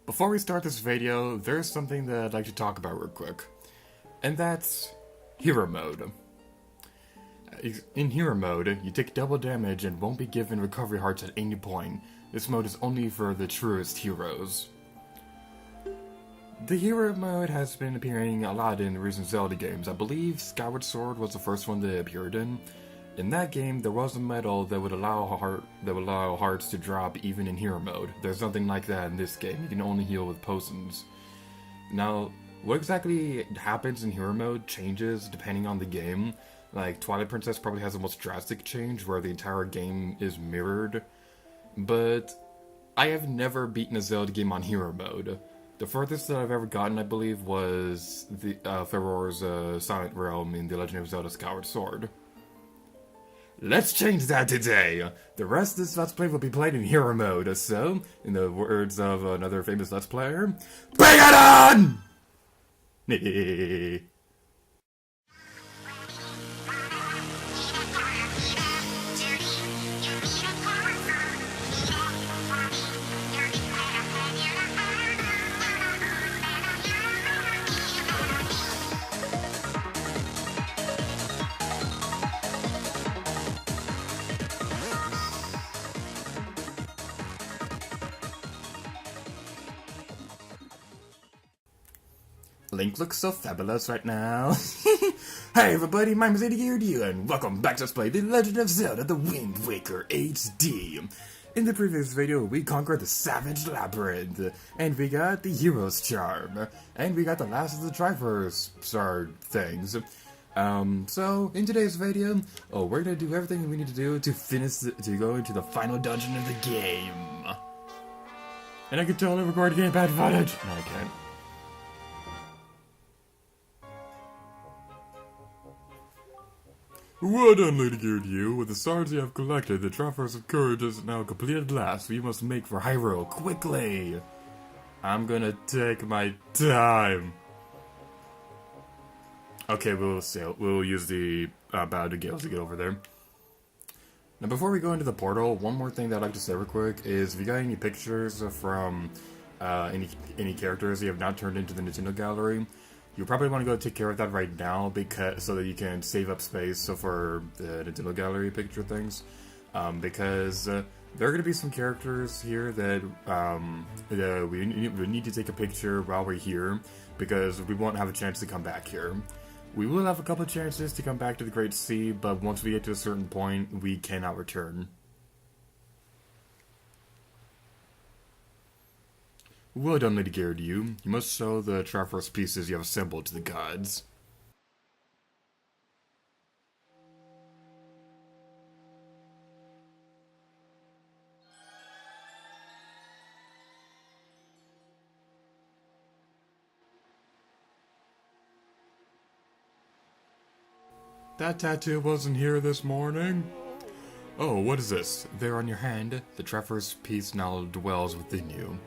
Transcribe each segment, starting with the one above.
Before we start this video, there's something that I'd like to talk about real quick. And that's Hero Mode. In Hero Mode, you take double damage and won't be given recovery hearts at any point. This mode is only for the truest heroes. The Hero Mode has been appearing a lot in recent Zelda games. I believe Skyward Sword was the first one that appeared in. In that game, there was a medal that would allow hearts to drop even in Hero Mode. There's nothing like that in this game. You can only heal with potions. Now, what exactly happens in Hero Mode changes depending on the game. Like, Twilight Princess probably has the most drastic change where the entire game is mirrored. But I have never beaten a Zelda game on Hero Mode. The furthest that I've ever gotten, I believe, was the Farore's Silent Realm in The Legend of Zelda Skyward Sword. Let's change that today! The rest of this Let's Play will be played in Hero Mode, so, in the words of another famous Let's Player, BRING IT ON! Link looks so fabulous right now. Hi everybody, my name is EarthBound, and welcome back to Let's Play The Legend of Zelda The Wind Waker HD. In the previous video, we conquered the Savage Labyrinth, and we got the Hero's Charm, and we got the last of the Triforce things. So, in today's video, we're gonna do everything we need to do to go into the final dungeon of the game. And I can totally record gamepad footage. No, I can't. Well done, Lady Gear. With the stars you have collected, the Triforce of Courage is now completed at last. We must make for Hyrule quickly. I'm gonna take my time. Okay, we'll use the Bow to Gales to get over there. Now, before we go into the portal, one more thing that I'd like to say real quick is if you got any pictures from any characters you have not turned into the Nintendo Gallery, you probably want to go take care of that right now so that you can save up space for the Nintendo Gallery picture things. Because there are going to be some characters here that we need to take a picture while we're here because we won't have a chance to come back here. We will have a couple of chances to come back to the Great Sea, but once we get to a certain point, we cannot return. Well done, Lady Gear. You must show the Triforce pieces you have assembled to the gods. That tattoo wasn't here this morning. Oh, what is this? There on your hand, the Triforce piece now dwells within you.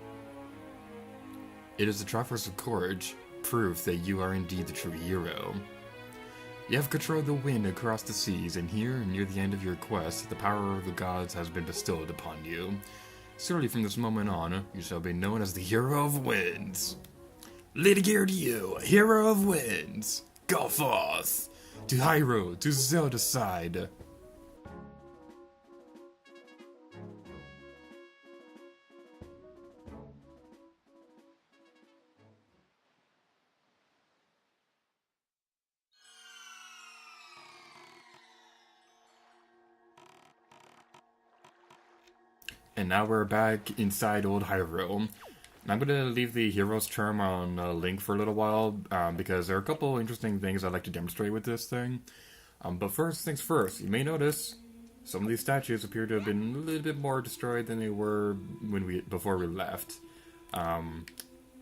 It is the Triforce of Courage, proof that you are indeed the true hero. You have controlled the wind across the seas, and here, near the end of your quest, the power of the gods has been bestowed upon you. Surely from this moment on, you shall be known as the Hero of Winds. Lady Gear to you, Hero of Winds! Go forth! To Hyrule, to Zelda's side! And now we're back inside old Hyrule. I'm going to leave the Hero's Charm on Link for a little while, because there are a couple interesting things I'd like to demonstrate with this thing. But first things first, you may notice some of these statues appear to have been a little bit more destroyed than they were before we left. I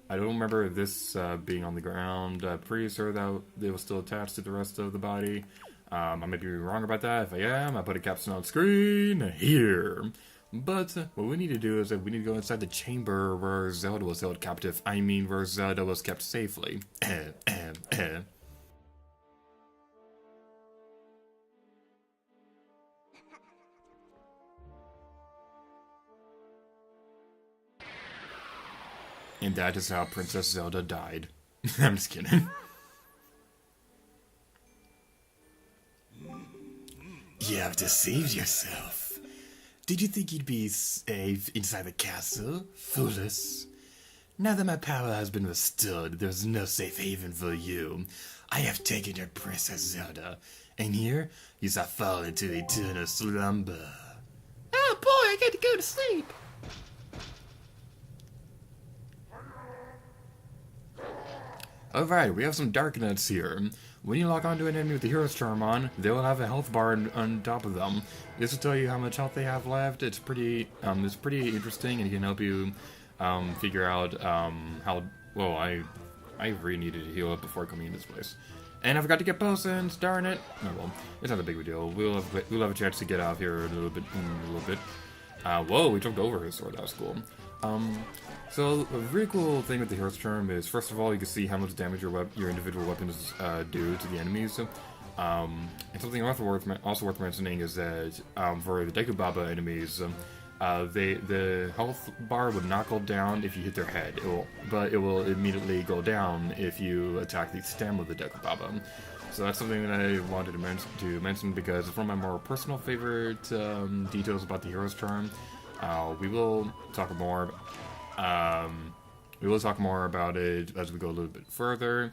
don't remember this being on the ground. I'm pretty sure that they were still attached to the rest of the body. I might be wrong about that. If I am, I put a caption on screen here. But what we need to do is that we need to go inside the chamber where Zelda was held captive. I mean, where Zelda was kept safely. And that is how Princess Zelda died. I'm just kidding. You have deceived yourself. Did you think you'd be safe inside the castle? Foolish. Now that my power has been restored, there's no safe haven for you. I have taken your Princess Zelda, and here you shall fall into eternal slumber. Oh boy, I get to go to sleep. Alright, we have some dark nuts here. When you lock onto an enemy with the Hero's Charm on, they will have a health bar on top of them. This will tell you how much health they have left. It's pretty interesting, and it can help you figure out how well. I really needed to heal up before coming in this place, and I forgot to get potions. Darn it! Oh well, it's not a big deal. We'll have a chance to get out here in a little bit. Whoa, we jumped over his sword. That was cool. So a really cool thing with the Hero's Charm is, first of all, you can see how much damage your individual weapons do to the enemies. And something also worth mentioning is that for the Deku Baba enemies, the health bar would not go down if you hit their head. But it will immediately go down if you attack the stem of the Deku Baba. So that's something that I wanted to mention because it's one of my more personal favorite details about the Hero's Charm. We will talk more. We will talk more about it as we go a little bit further.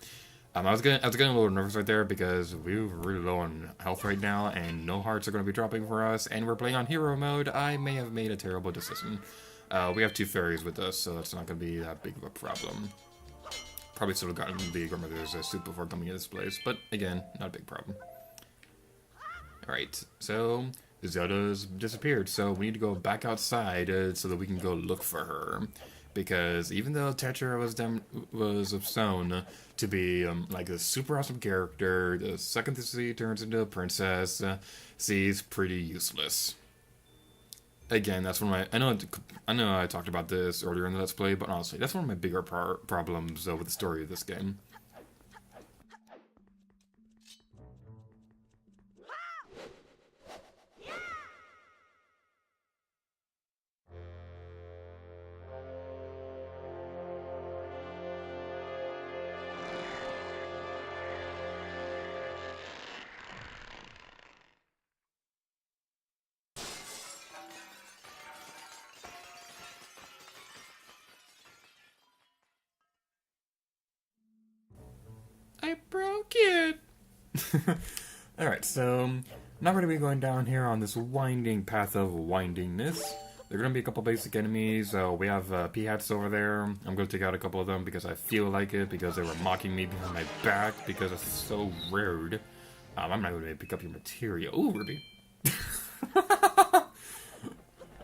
I was getting a little nervous right there because we're really low on health right now, and no hearts are going to be dropping for us, and we're playing on hero mode. I may have made a terrible decision. We have 2 fairies with us, so that's not going to be that big of a problem. Probably should have gotten the grandmother's soup before coming to this place, but again, not a big problem. Alright, so Zelda's disappeared, so we need to go back outside so that we can go look for her. Because even though Tetra was shown to be like a super awesome character, the second that she turns into a princess, she's pretty useless. Again, that's one of my... I know I talked about this earlier in the Let's Play, but honestly, that's one of my bigger problems with the story of this game. I broke it! Alright, so not going to be going down here on this winding path of windingness. There are going to be a couple basic enemies. We have P-Hats over there. I'm going to take out a couple of them because I feel like it, because they were mocking me behind my back, because it's so rude. I'm not going to pick up your material. Ooh, Ruby!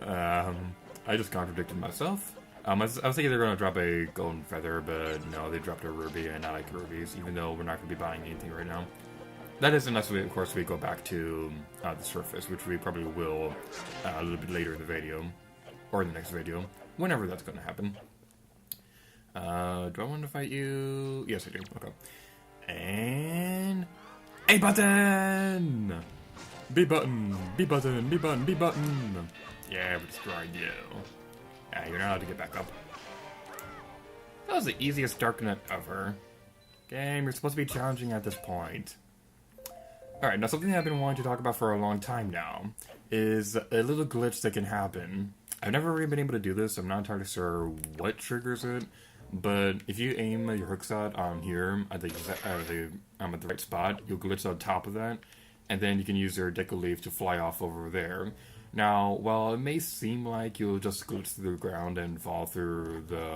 I just contradicted myself. I was thinking they're going to drop a golden feather, but no, they dropped a ruby, and I like rubies, even though we're not going to be buying anything right now. That is unless, of course, we go back to the surface, which we probably will a little bit later in the video, or in the next video, whenever that's going to happen. Do I want to fight you? Yes, I do. Okay. And... A button! B button! B button! B button! B button! Yeah, we destroyed you. You're not allowed to get back up. That was the easiest dark nut ever. Game, you're supposed to be challenging at this point. Alright, now something that I've been wanting to talk about for a long time now is a little glitch that can happen. I've never really been able to do this, I'm not entirely sure what triggers it, but if you aim your hook shot on here at the right spot, you'll glitch on top of that, and then you can use your Deku Leaf to fly off over there. Now, while it may seem like you'll just glitch through the ground and fall through the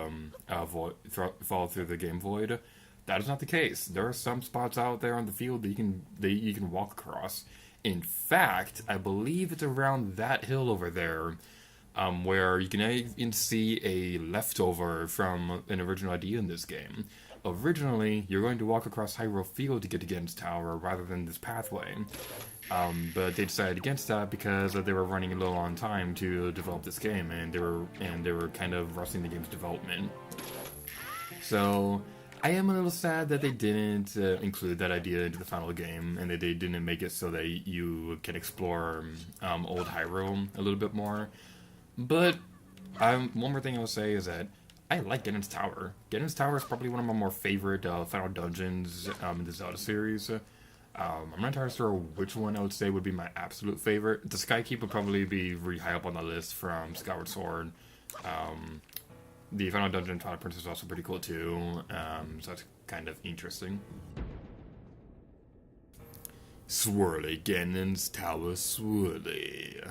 game void, that is not the case. There are some spots out there on the field that you can walk across. In fact, I believe it's around that hill over there, where you can even see a leftover from an original idea in this game. Originally, you're going to walk across Hyrule Field to get to Gen's Tower rather than this pathway. But they decided against that because they were running low on time to develop this game, and they were kind of rushing the game's development. So I am a little sad that they didn't include that idea into the final game, and that they didn't make it so that you can explore old Hyrule a little bit more. But one more thing I will say is that I like Ganon's Tower. Ganon's Tower is probably one of my more favorite final dungeons in the Zelda series. I'm not entirely sure which one I would say would be my absolute favorite. The Skykeep would probably be really high up on the list from Skyward Sword. The final dungeon in Twilight Princess is also pretty cool too, so that's kind of interesting. Swirly, Ganon's Tower swirly.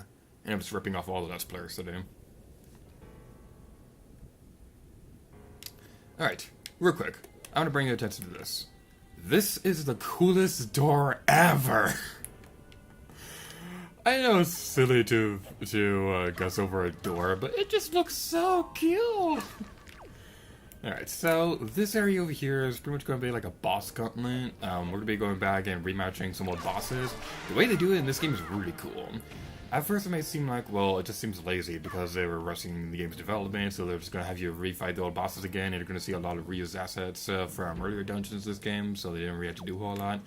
And I'm just ripping off all the Let's Players today. Alright, real quick, I want to bring your attention to this. This is the coolest door ever! I know it's silly to guess over a door, but it just looks so cute! Alright, so this area over here is pretty much going to be like a boss gauntlet. We're going to be going back and rematching some old bosses. The way they do it in this game is really cool. At first it may seem like, well, it just seems lazy because they were rushing the game's development, so they're just going to have you refight the old bosses again, and you're going to see a lot of reused assets from earlier dungeons in this game, so they didn't really have to do a whole lot.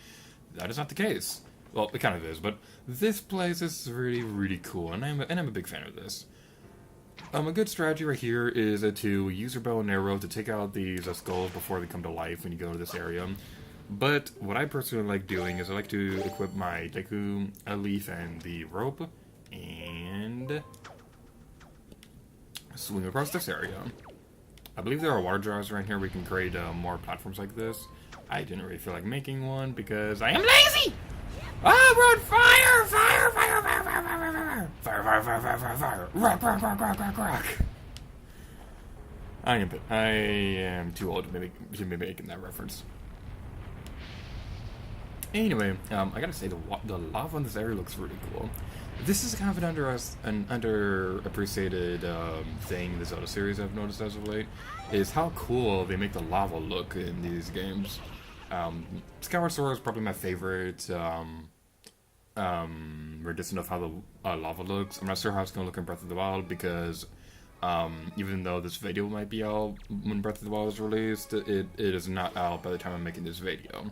That is not the case. Well, it kind of is, but this place is really, really cool, and I'm a big fan of this. A good strategy right here is to use your bow and arrow to take out these skulls before they come to life when you go to this area. But what I personally like doing is I like to equip my Deku leaf and the rope, and swing across this area. I believe there are water jars around here where we can create more platforms like this. I didn't really feel like making one because I am lazy! Oh, we're on fire! Fire, fire, fire, fire, fire, fire, fire, fire, fire, fire, fire, fire, rock, rock, rock, rock, rock, rock. I am too old to be making that reference. Anyway, I gotta say, the lava in this area looks really cool. This is kind of an underappreciated thing in the Zelda series I've noticed as of late, is how cool they make the lava look in these games. Skyward Sword is probably my favorite rendition of how the lava looks. I'm not sure how it's going to look in Breath of the Wild because even though this video might be out when Breath of the Wild is released, it is not out by the time I'm making this video.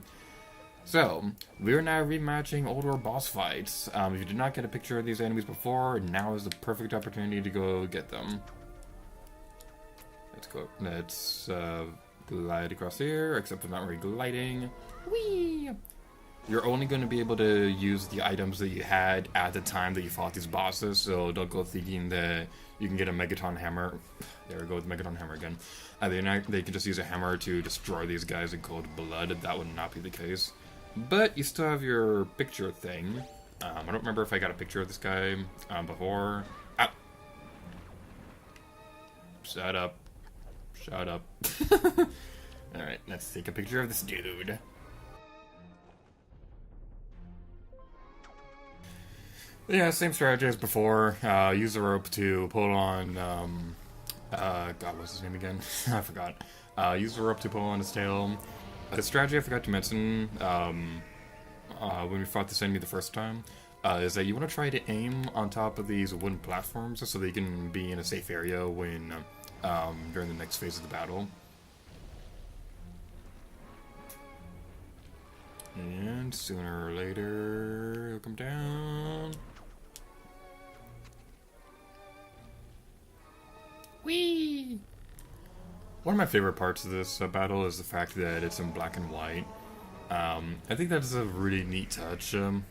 So, we are now rematching older boss fights. If you did not get a picture of these enemies before, now is the perfect opportunity to go get them. Let's go. Let's glide across here, except we're not really gliding. Whee! You're only going to be able to use the items that you had at the time that you fought these bosses, so don't go thinking that you can get a Megaton Hammer. There we go with the Megaton Hammer again. They can just use a hammer to destroy these guys in cold blood. That would not be the case. But you still have your picture thing. I don't remember if I got a picture of this guy before. Ah! Shut up. Shut up. Alright, let's take a picture of this dude. Yeah, same strategy as before. Use the rope to pull on, God, what's his name again? I forgot. Use the rope to pull on his tail. The strategy I forgot to mention when we fought this enemy the first time is that you want to try to aim on top of these wooden platforms so that you can be in a safe area when during the next phase of the battle. And sooner or later, he'll come down. Whee! One of my favorite parts of this battle is the fact that it's in black and white. I think that's a really neat touch to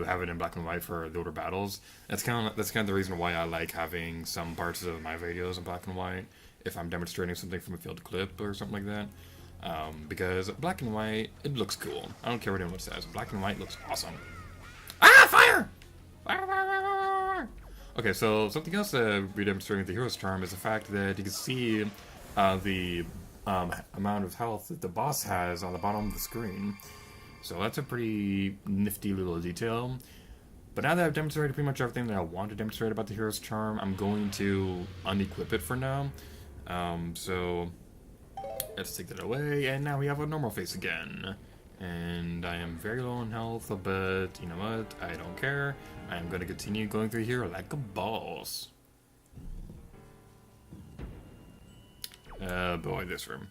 have it in black and white for the older battles. That's kind of the reason why I like having some parts of my videos in black and white if I'm demonstrating something from a field clip or something like that. Because black and white, it looks cool. I don't care what anyone says. Black and white looks awesome. Ah, fire! Fire, fire, fire, fire, fire! Okay, so something else that we're demonstrating with the hero's charm is the fact that you can see the amount of health that the boss has on the bottom of the screen. So that's a pretty nifty little detail. But now that I've demonstrated pretty much everything that I want to demonstrate about the hero's charm, I'm going to unequip it for now. So let's take that away, and now we have a normal face again. And I am very low on health, but you know what? I don't care. I am going to continue going through here like a boss. Boy, this room.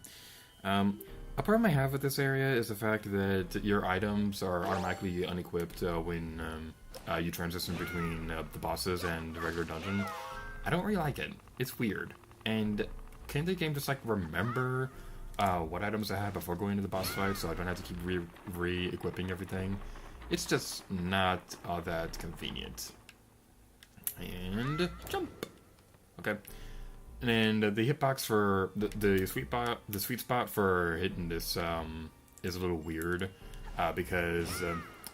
A problem I have with this area is the fact that your items are automatically unequipped when you transition between the bosses and the regular dungeon. I don't really like it. It's weird. And can the game just like remember what items I had before going to the boss fight, so I don't have to keep re-equipping everything? It's just not all that convenient. And jump. Okay. And the hitbox for the sweet spot for hitting this is a little weird because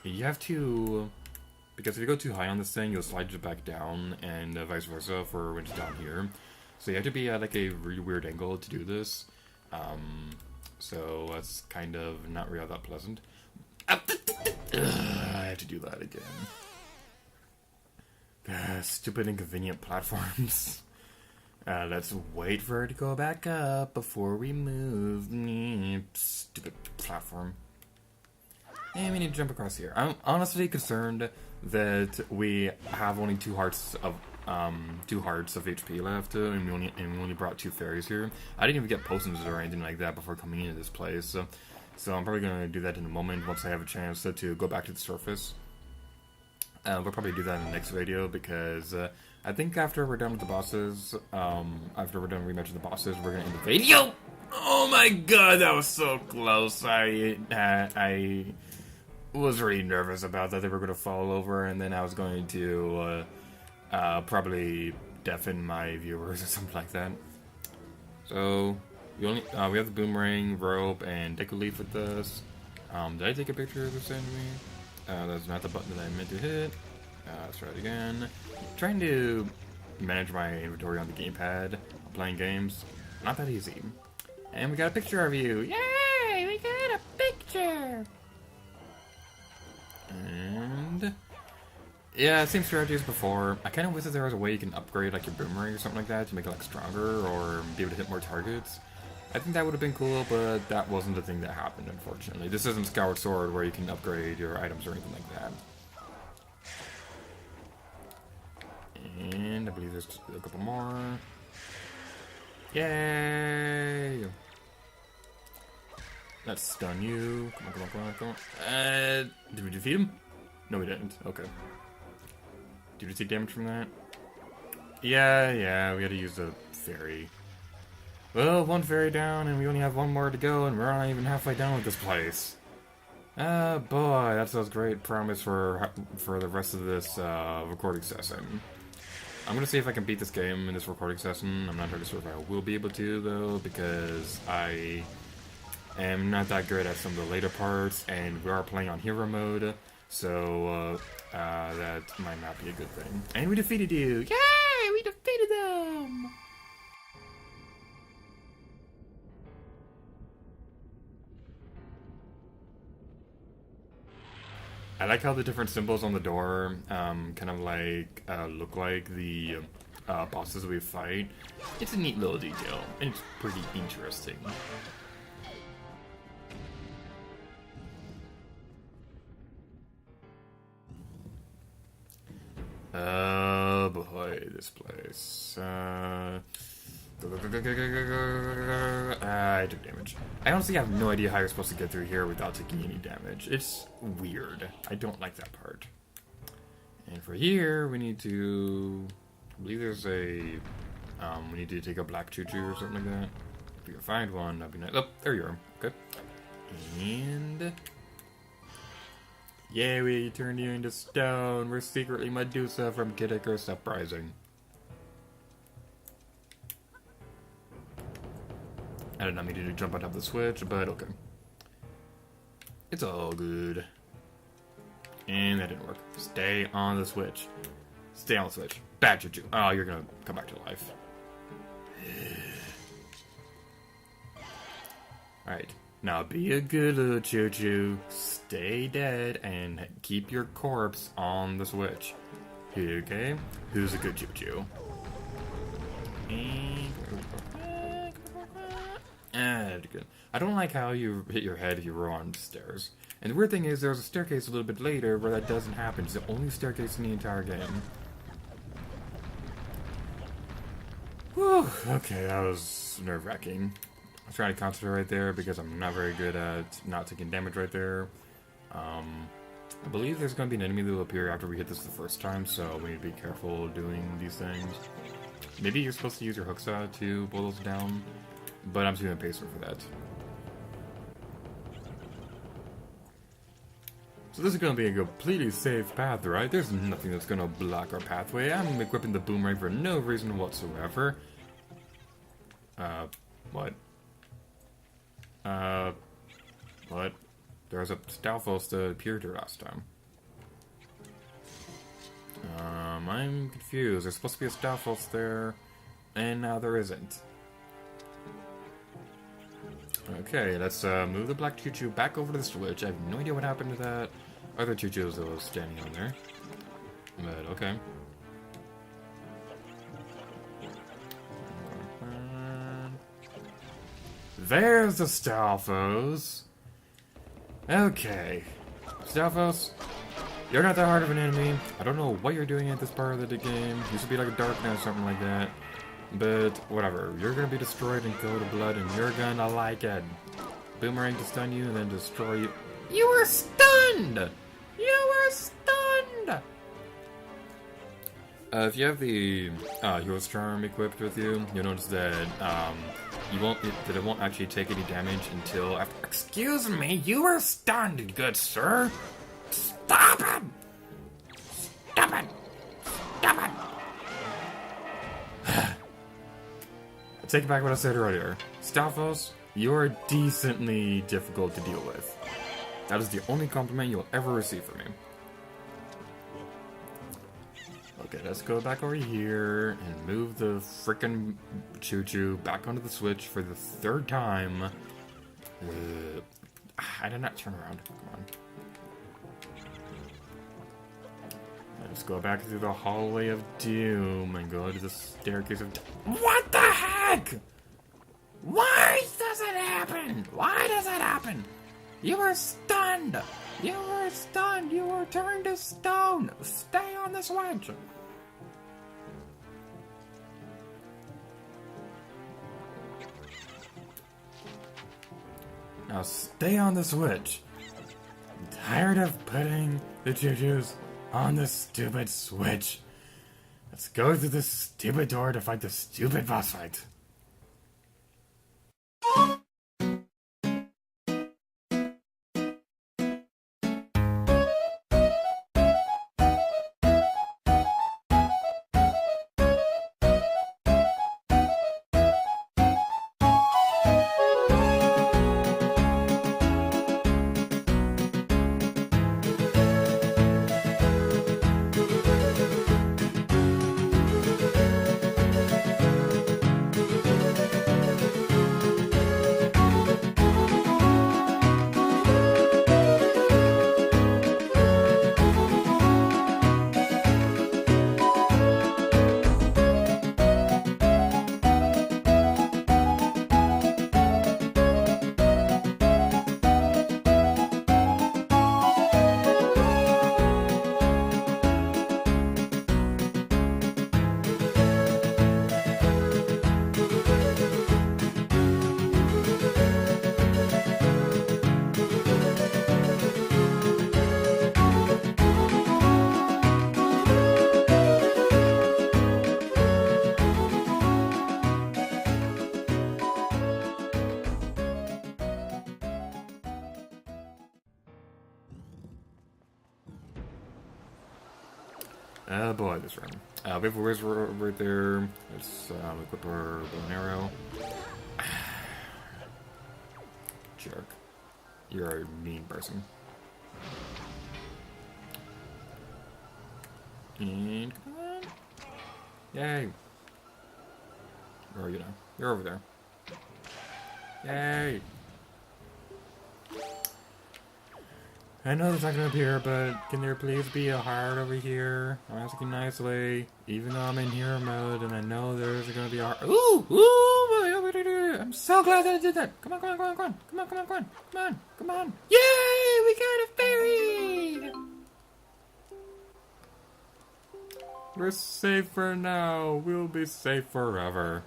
you have to. Because if you go too high on this thing, you'll slide it back down, and vice versa for when it's down here. So you have to be at like a really weird angle to do this. So that's kind of not really that pleasant. I have to do that again. Stupid inconvenient platforms. Let's wait for it to go back up before we move. Stupid platform. And we need to jump across here. I'm honestly concerned that we have only two hearts of HP left, and we only brought 2 fairies here. I didn't even get potions or anything like that before coming into this place, so I'm probably gonna do that in a moment once I have a chance to go back to the surface. We'll probably do that in the next video because I think after we're done with the bosses, after we're done rematching the bosses, we're gonna end the video. Oh my god, that was so close! I was really nervous about that they were going to fall over, and then I was going to probably deafen my viewers or something like that. So we have the boomerang, rope, and Deku Leaf with us. Did I take a picture of this enemy? That's not the button that I meant to hit. Let's try it again. I'm trying to manage my inventory on the gamepad while playing games. Not that easy. And we got a picture of you! Yay! We got a picture! And yeah, same strategy as before. I kind of wish that there was a way you can upgrade like your boomerang or something like that to make it like stronger or be able to hit more targets. I think that would have been cool, but that wasn't the thing that happened, unfortunately. This isn't Skyward Sword where you can upgrade your items or anything like that. And I believe there's a couple more. Yay! Let's stun you. Come on. Did we defeat him? No, we didn't. Okay. Did we take damage from that? Yeah, we had to use the fairy. Well, 1 fairy down, and we only have 1 more to go, and we're not even halfway done with this place. Boy, that's a great promise for the rest of this recording session. I'm gonna see if I can beat this game in this recording session. I'm not really sure if I will be able to, though, because I am not that good at some of the later parts, and we are playing on hero mode, so that might not be a good thing. And we defeated you! Yay! We defeated them! I like how the different symbols on the door kind of like look like the bosses we fight. It's a neat little detail, and it's pretty interesting. Oh boy, this place. I took damage. I honestly have no idea how you're supposed to get through here without taking any damage. It's weird. I don't like that part. And for here, we need to... I believe there's a... we need to take a black choo-choo or something like that. If we can find one, that'd be nice. Oh, there you are. Okay. And... yeah, we turned you into stone. We're secretly Medusa from Kid Icarus Uprising. I did not mean to jump on top of the switch, but okay. It's all good. And that didn't work. Stay on the switch. Stay on the switch. Bad choo-choo. Oh, you're gonna come back to life. Alright. Now be a good little choo-choo. Stay dead and keep your corpse on the switch. Okay? Who's a good choo-choo? Good. I don't like how you hit your head if you roll on the stairs. And the weird thing is, there's a staircase a little bit later where that doesn't happen. It's the only staircase in the entire game. Whew, okay, that was nerve-wracking. I was trying to concentrate right there because I'm not very good at not taking damage right there. I believe there's going to be an enemy that will appear after we hit this the first time, so we need to be careful doing these things. Maybe you're supposed to use your hooks to pull those down, but I'm just gonna pace her for that. So this is gonna be a completely safe path, right? There's nothing that's gonna block our pathway. I'm equipping the boomerang for no reason whatsoever. What? What? There was a Stalfos that appeared here last time. I'm confused. There's supposed to be a Stalfos there, and now there isn't. Okay, let's move the black choo-choo back over to the switch. I have no idea what happened to that other choo-choos that was standing on there. But, okay. There's the Stalfos! Okay. Stalfos, you're not that hard of an enemy. I don't know what you're doing at this part of the game. Used to be like a darkness or something like that. But, whatever. You're gonna be destroyed and go to blood, and you're gonna like it. Boomerang to stun you, and then destroy you. You were stunned! You were stunned! If you have the Hero's Charm equipped with you, you'll notice that it won't actually take any damage until after. Excuse me, you were stunned, good sir. Stop it! Stop it! Stop it! I take back what I said earlier. Stalfos, you're decently difficult to deal with. That is the only compliment you'll ever receive from me. Okay, let's go back over here and move the frickin' choo-choo back onto the switch for the third time. I did not turn around. Come on. Let's go back through the hallway of doom and go to the staircase of What the heck? Why does it happen? Why does it happen? You were stunned! You were stunned! You were turned to stone! Stay on the switch! Now stay on the switch. I'm tired of putting the choo-choos on the stupid switch. Let's go through this stupid door to fight the stupid boss fight. Oh boy, this room. Miiverse right there. Let's equip our bow and arrow. Jerk. You're a mean person. And come on. Yay. Where are you now? You're over there. Yay. I know it's not gonna appear, but can there please be a heart over here? I'm asking nicely, even though I'm in hero mode, and I know there's gonna be a heart. Ooh! Ooh! I'm so glad that I did that! Come on, come on, come on, come on! Come on, come on, come on! Come on, come on! Yay! We got a fairy! We're safe for now. We'll be safe forever.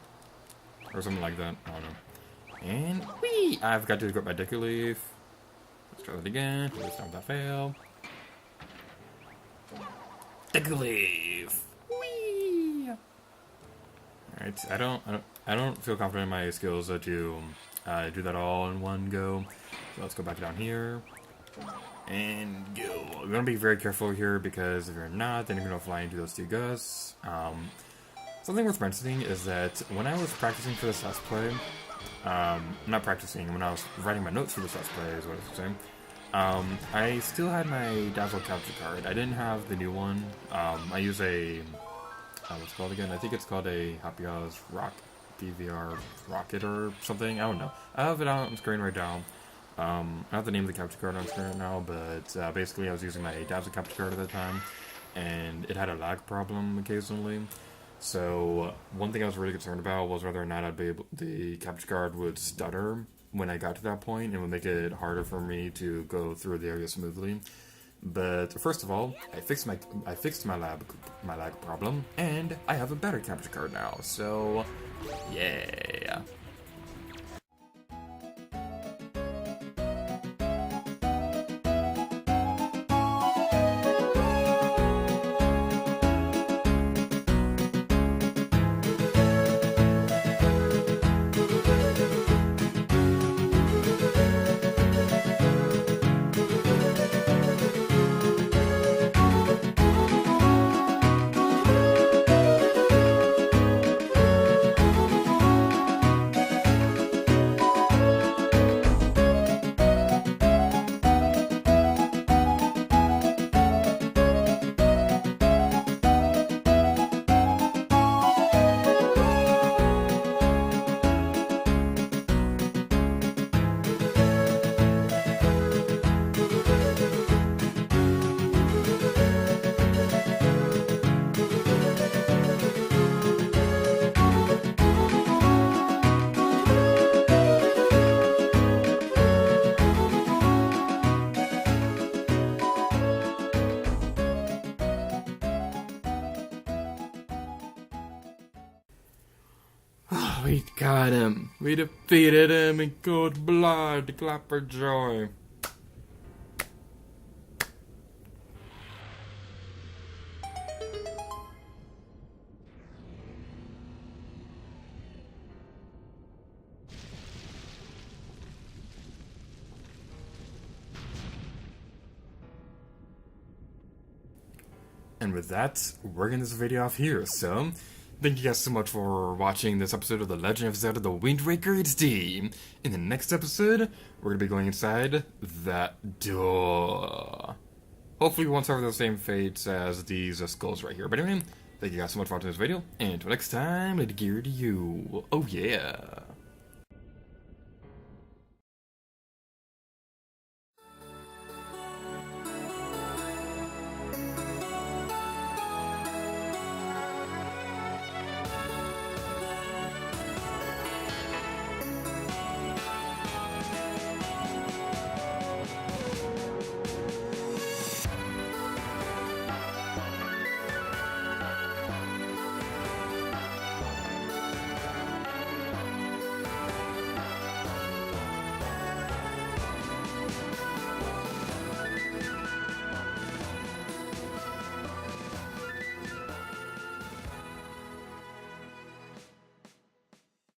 Or something like that. I don't know. And whee! I've got to equip my Deku Leaf. Let's try that again. This time without fail. Deku Leaf! Whee! Alright, I don't feel confident in my skills to do that all in one go. So let's go back down here. And go. We're gonna be very careful here because if you're not, then you're gonna fly into those two gusts. Something worth mentioning is that when I was practicing for this Let's Play, not practicing, when I was writing my notes for this Let's Play is what I was saying, I still had my Dazzle capture card. I didn't have the new one. I use a, what's it called again? I think it's called a Happy House Rock DVR Rocket or something. I don't know. I have it out on screen right now. I don't have the name of the capture card on screen right now, but basically I was using my Dazzle capture card at the time, and it had a lag problem occasionally. So one thing I was really concerned about was whether or not the capture card would stutter when I got to that point, and would make it harder for me to go through the area smoothly. But first of all, I fixed my lag problem, and I have a better capture card now. So yeah. We got him. We defeated him in cold blood. Clap for joy. And with that, we're getting this video off here, so thank you guys so much for watching this episode of The Legend of Zelda The Wind Waker HD. In the next episode, we're going to be going inside that door. Hopefully we won't suffer the same fates as these skulls right here. But anyway, thank you guys so much for watching this video, and until next time, let it gear to you. Oh yeah.